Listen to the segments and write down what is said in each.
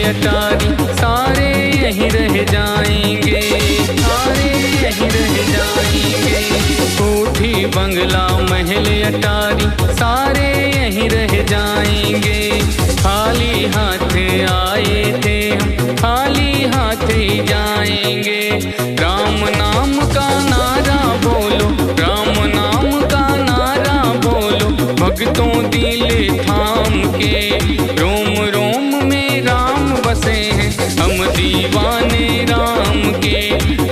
अटारी सारे यहीं रह जाएंगे, सारे यहीं रह जाएंगे। कोठी बंगला महल अटारी सारे यहीं रह जाएंगे। खाली हाथ आए थे हम, खाली हाथ ही जाएंगे। राम नाम का नारा बोलो, राम नाम का नारा बोलो, भक्तों दिल थाम के। रोम रोम में राम बसे हैं, हम दीवाने राम के।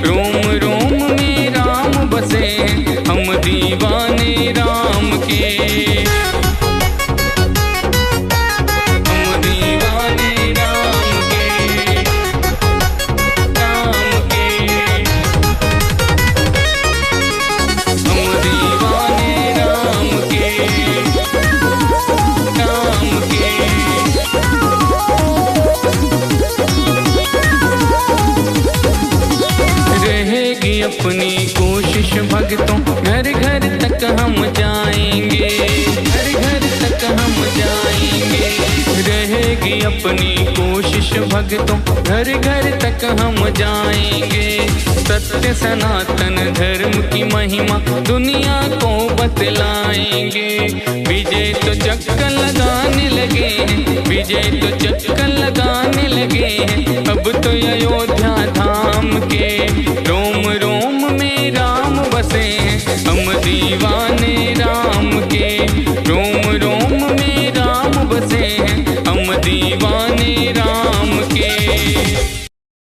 रोम रोम में राम बसे हैं, हम दीवाने राम के। अपनी कोशिश भक्तों, घर घर तक हम जाएंगे, घर घर तक हम जाएंगे। रहेगी अपनी कोशिश भक्तों, घर घर तक हम जाएंगे। सत्य सनातन धर्म की महिमा दुनिया को बतलाएंगे। विजय तो चक्कर लगाने लगे हैं, विजय तो चक्कर लगाने लगे हैं। अब तो अयोध्या धाम के